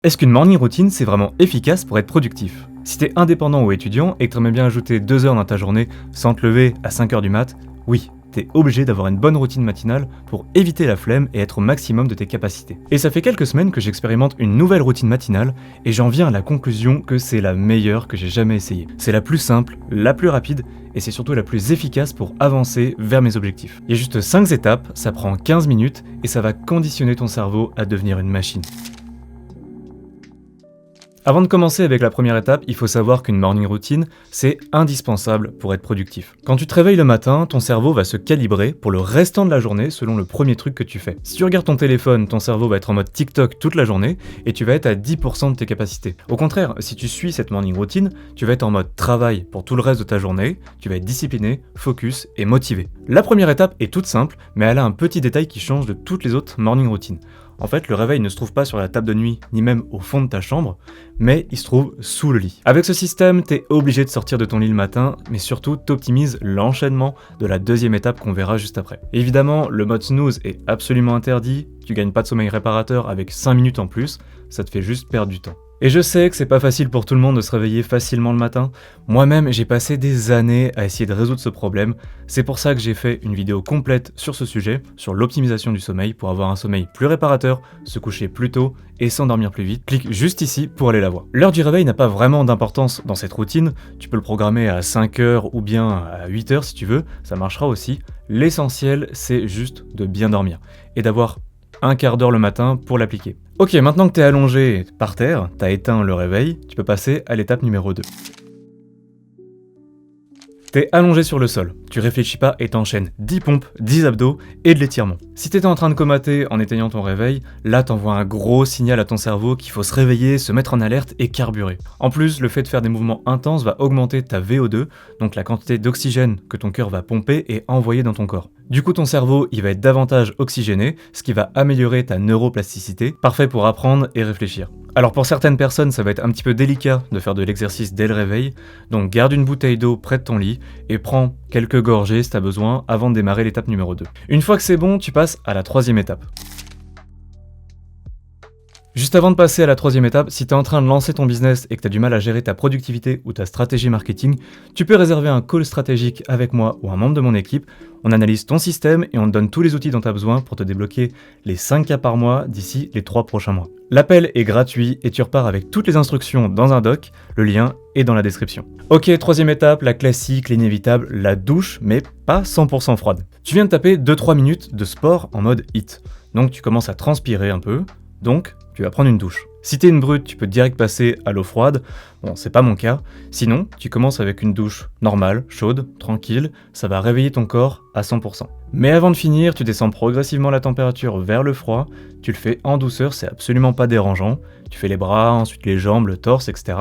Est-ce qu'une morning routine, c'est vraiment efficace pour être productif? Si t'es indépendant ou étudiant et que t'aimerais bien ajouter 2 heures dans ta journée sans te lever à 5 heures du mat, oui, t'es obligé d'avoir une bonne routine matinale pour éviter la flemme et être au maximum de tes capacités. Et ça fait quelques semaines que j'expérimente une nouvelle routine matinale et j'en viens à la conclusion que c'est la meilleure que j'ai jamais essayée. C'est la plus simple, la plus rapide et c'est surtout la plus efficace pour avancer vers mes objectifs. Il y a juste 5 étapes, ça prend 15 minutes et ça va conditionner ton cerveau à devenir une machine. Avant de commencer avec la première étape, il faut savoir qu'une morning routine, c'est indispensable pour être productif. Quand tu te réveilles le matin, ton cerveau va se calibrer pour le restant de la journée selon le premier truc que tu fais. Si tu regardes ton téléphone, ton cerveau va être en mode TikTok toute la journée et tu vas être à 10% de tes capacités. Au contraire, si tu suis cette morning routine, tu vas être en mode travail pour tout le reste de ta journée, tu vas être discipliné, focus et motivé. La première étape est toute simple, mais elle a un petit détail qui change de toutes les autres morning routines. En fait, le réveil ne se trouve pas sur la table de nuit, ni même au fond de ta chambre, mais il se trouve sous le lit. Avec ce système, t'es obligé de sortir de ton lit le matin, mais surtout t'optimises l'enchaînement de la deuxième étape qu'on verra juste après. Évidemment, le mode snooze est absolument interdit, tu gagnes pas de sommeil réparateur avec 5 minutes en plus, ça te fait juste perdre du temps. Et je sais que c'est pas facile pour tout le monde de se réveiller facilement le matin. Moi-même, j'ai passé des années à essayer de résoudre ce problème. C'est pour ça que j'ai fait une vidéo complète sur ce sujet, sur l'optimisation du sommeil pour avoir un sommeil plus réparateur, se coucher plus tôt et s'endormir plus vite. Clique juste ici pour aller la voir. L'heure du réveil n'a pas vraiment d'importance dans cette routine. Tu peux le programmer à 5 heures ou bien à 8 heures si tu veux, ça marchera aussi. L'essentiel, c'est juste de bien dormir et d'avoir un quart d'heure le matin pour l'appliquer. Ok, maintenant que t'es allongé par terre, t'as éteint le réveil, tu peux passer à l'étape numéro 2. T'es allongé sur le sol, tu réfléchis pas et t'enchaînes 10 pompes, 10 abdos et de l'étirement. Si t'étais en train de comater en éteignant ton réveil, là t'envoies un gros signal à ton cerveau qu'il faut se réveiller, se mettre en alerte et carburer. En plus, le fait de faire des mouvements intenses va augmenter ta VO2, donc la quantité d'oxygène que ton cœur va pomper et envoyer dans ton corps. Du coup, ton cerveau, il va être davantage oxygéné, ce qui va améliorer ta neuroplasticité, parfait pour apprendre et réfléchir. Alors pour certaines personnes, ça va être un petit peu délicat de faire de l'exercice dès le réveil, donc garde une bouteille d'eau près de ton lit et prends quelques gorgées si t'as besoin avant de démarrer l'étape numéro 2. Une fois que c'est bon, tu passes à la troisième étape. Juste avant de passer à la troisième étape, si tu es en train de lancer ton business et que tu as du mal à gérer ta productivité ou ta stratégie marketing, tu peux réserver un call stratégique avec moi ou un membre de mon équipe. On analyse ton système et on te donne tous les outils dont tu as besoin pour te débloquer les 5 cas par mois d'ici les 3 prochains mois. L'appel est gratuit et tu repars avec toutes les instructions dans un doc, le lien est dans la description. Ok, troisième étape, la classique, l'inévitable, la douche, mais pas 100% froide. Tu viens de taper 2-3 minutes de sport en mode HIIT, donc tu commences à transpirer un peu, donc tu vas prendre une douche. Si t'es une brute, tu peux direct passer à l'eau froide. Bon, c'est pas mon cas. Sinon, tu commences avec une douche normale, chaude, tranquille. Ça va réveiller ton corps à 100%. Mais avant de finir, tu descends progressivement la température vers le froid. Tu le fais en douceur, c'est absolument pas dérangeant. Tu fais les bras, ensuite les jambes, le torse, etc.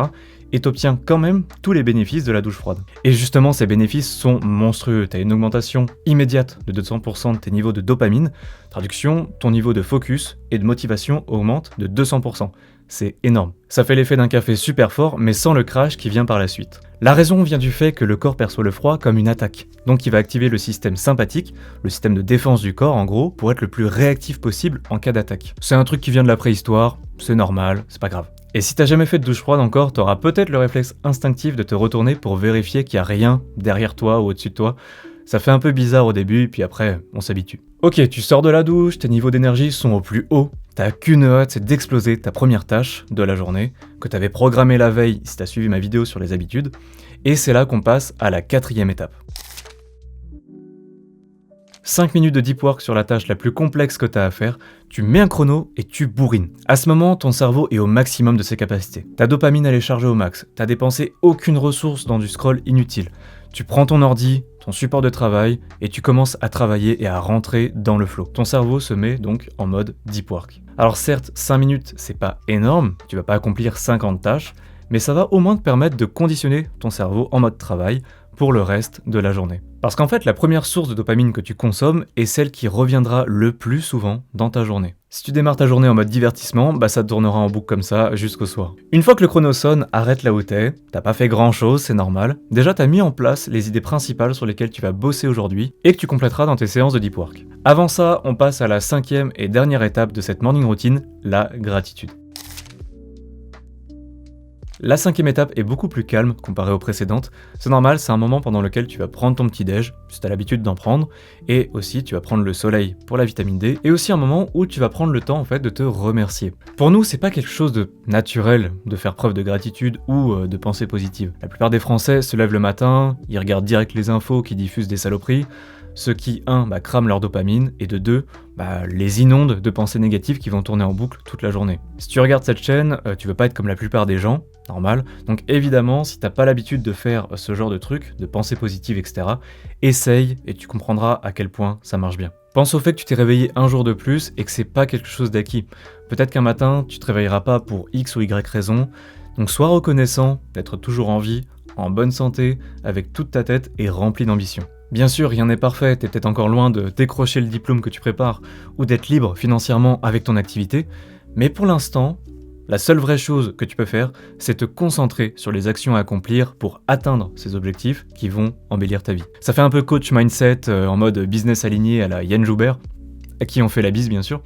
Et t'obtiens quand même tous les bénéfices de la douche froide. Et justement, ces bénéfices sont monstrueux. T'as une augmentation immédiate de 200% de tes niveaux de dopamine. Traduction, ton niveau de focus et de motivation augmente de 200%. C'est énorme. Ça fait l'effet d'un café super fort, mais sans le crash qui vient par la suite. La raison vient du fait que le corps perçoit le froid comme une attaque. Donc il va activer le système sympathique, le système de défense du corps en gros, pour être le plus réactif possible en cas d'attaque. C'est un truc qui vient de la préhistoire, c'est normal, c'est pas grave. Et si t'as jamais fait de douche froide encore, t'auras peut-être le réflexe instinctif de te retourner pour vérifier qu'il n'y a rien derrière toi ou au-dessus de toi. Ça fait un peu bizarre au début, puis après, on s'habitue. Ok, tu sors de la douche, tes niveaux d'énergie sont au plus haut. T'as qu'une hâte, c'est d'exploser ta première tâche de la journée, que t'avais programmée la veille si t'as suivi ma vidéo sur les habitudes. Et c'est là qu'on passe à la quatrième étape. 5 minutes de deep work sur la tâche la plus complexe que tu as à faire, tu mets un chrono et tu bourrines. À ce moment, ton cerveau est au maximum de ses capacités. Ta dopamine elle est chargée au max, t'as dépensé aucune ressource dans du scroll inutile. Tu prends ton ordi, ton support de travail et tu commences à travailler et à rentrer dans le flow. Ton cerveau se met donc en mode deep work. Alors certes, 5 minutes c'est pas énorme, tu vas pas accomplir 50 tâches, mais ça va au moins te permettre de conditionner ton cerveau en mode travail pour le reste de la journée. Parce qu'en fait, la première source de dopamine que tu consommes est celle qui reviendra le plus souvent dans ta journée. Si tu démarres ta journée en mode divertissement, ça tournera en boucle comme ça jusqu'au soir. Une fois que le chrono sonne, arrête là où t'es, t'as pas fait grand chose, c'est normal. Déjà t'as mis en place les idées principales sur lesquelles tu vas bosser aujourd'hui et que tu compléteras dans tes séances de deep work. Avant ça, on passe à la 5e et dernière étape de cette morning routine, la gratitude. La cinquième étape est beaucoup plus calme comparée aux précédentes. C'est normal, c'est un moment pendant lequel tu vas prendre ton petit déj, si tu as l'habitude d'en prendre, et aussi tu vas prendre le soleil pour la vitamine D, et aussi un moment où tu vas prendre le temps en fait de te remercier. Pour nous, c'est pas quelque chose de naturel de faire preuve de gratitude ou de pensée positive. La plupart des Français se lèvent le matin, ils regardent direct les infos qui diffusent des saloperies, ce qui, crament leur dopamine, et de deux, les inondent de pensées négatives qui vont tourner en boucle toute la journée. Si tu regardes cette chaîne, tu veux pas être comme la plupart des gens, normal, donc évidemment, si t'as pas l'habitude de faire ce genre de trucs, de pensées positives, etc., essaye et tu comprendras à quel point ça marche bien. Pense au fait que tu t'es réveillé un jour de plus et que c'est pas quelque chose d'acquis. Peut-être qu'un matin, tu te réveilleras pas pour X ou Y raison, donc sois reconnaissant d'être toujours en vie, en bonne santé, avec toute ta tête et rempli d'ambition. Bien sûr, rien n'est parfait, t'es peut-être encore loin de décrocher le diplôme que tu prépares ou d'être libre financièrement avec ton activité, mais pour l'instant, la seule vraie chose que tu peux faire, c'est te concentrer sur les actions à accomplir pour atteindre ces objectifs qui vont embellir ta vie. Ça fait un peu coach mindset en mode business aligné à la Yann Joubert, à qui on fait la bise bien sûr,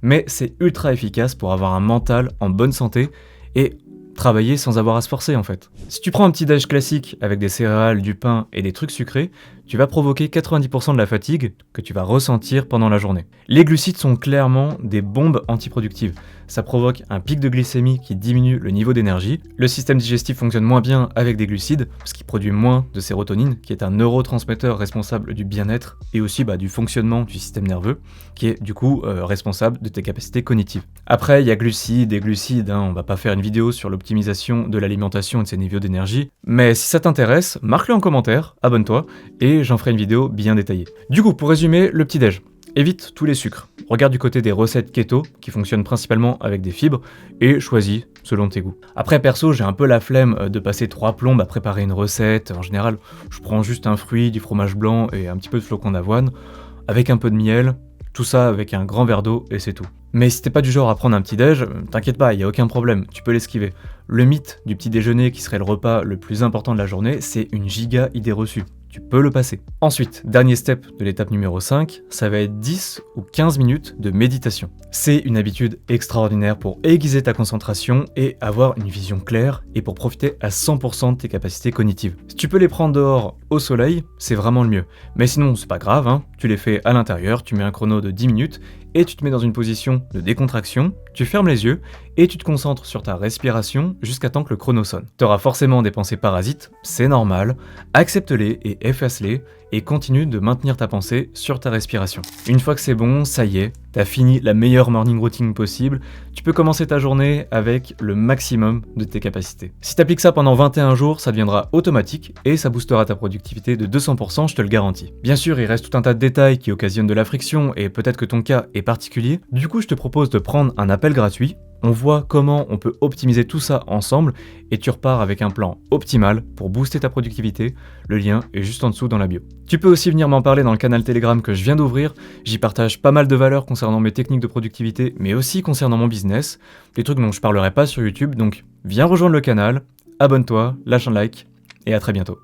mais c'est ultra efficace pour avoir un mental en bonne santé et travailler sans avoir à se forcer en fait. Si tu prends un petit déj classique avec des céréales, du pain et des trucs sucrés, tu vas provoquer 90% de la fatigue que tu vas ressentir pendant la journée. Les glucides sont clairement des bombes antiproductives. Ça provoque un pic de glycémie qui diminue le niveau d'énergie. Le système digestif fonctionne moins bien avec des glucides, parce qu'il produit moins de sérotonine, qui est un neurotransmetteur responsable du bien-être et aussi du fonctionnement du système nerveux, qui est du coup responsable de tes capacités cognitives. Après, il y a glucides et glucides, on va pas faire une vidéo sur l'optimisation de l'alimentation et de ses niveaux d'énergie, mais si ça t'intéresse, marque-le en commentaire, abonne-toi, et j'en ferai une vidéo bien détaillée. Du coup, pour résumer, le petit-déj. Évite tous les sucres. Regarde du côté des recettes keto, qui fonctionnent principalement avec des fibres, et choisis selon tes goûts. Après, perso, j'ai un peu la flemme de passer 3 plombes à préparer une recette. En général, je prends juste un fruit, du fromage blanc et un petit peu de flocons d'avoine, avec un peu de miel, tout ça avec un grand verre d'eau, et c'est tout. Mais si t'es pas du genre à prendre un petit-déj, t'inquiète pas, y a aucun problème, tu peux l'esquiver. Le mythe du petit déjeuner qui serait le repas le plus important de la journée, c'est une giga idée reçue. Tu peux le passer. Ensuite, dernier step de l'étape numéro 5, ça va être 10 ou 15 minutes de méditation. C'est une habitude extraordinaire pour aiguiser ta concentration et avoir une vision claire et pour profiter à 100% de tes capacités cognitives. Si tu peux les prendre dehors au soleil, c'est vraiment le mieux. Mais sinon, c'est pas grave, tu les fais à l'intérieur, tu mets un chrono de 10 minutes et tu te mets dans une position de décontraction, tu fermes les yeux et tu te concentres sur ta respiration jusqu'à temps que le chrono sonne. Tu auras forcément des pensées parasites, c'est normal, accepte-les et efface-les et continue de maintenir ta pensée sur ta respiration. Une fois que c'est bon, ça y est, t'as fini la meilleure morning routine possible, tu peux commencer ta journée avec le maximum de tes capacités. Si t'appliques ça pendant 21 jours, ça deviendra automatique et ça boostera ta productivité de 200%, je te le garantis. Bien sûr, il reste tout un tas de détails qui occasionnent de la friction et peut-être que ton cas est particulier, du coup je te propose de prendre un appel gratuit. On voit comment on peut optimiser tout ça ensemble et tu repars avec un plan optimal pour booster ta productivité. Le lien est juste en dessous dans la bio. Tu peux aussi venir m'en parler dans le canal Telegram que je viens d'ouvrir. J'y partage pas mal de valeurs concernant mes techniques de productivité, mais aussi concernant mon business. Des trucs dont je parlerai pas sur YouTube, donc viens rejoindre le canal, abonne-toi, lâche un like et à très bientôt.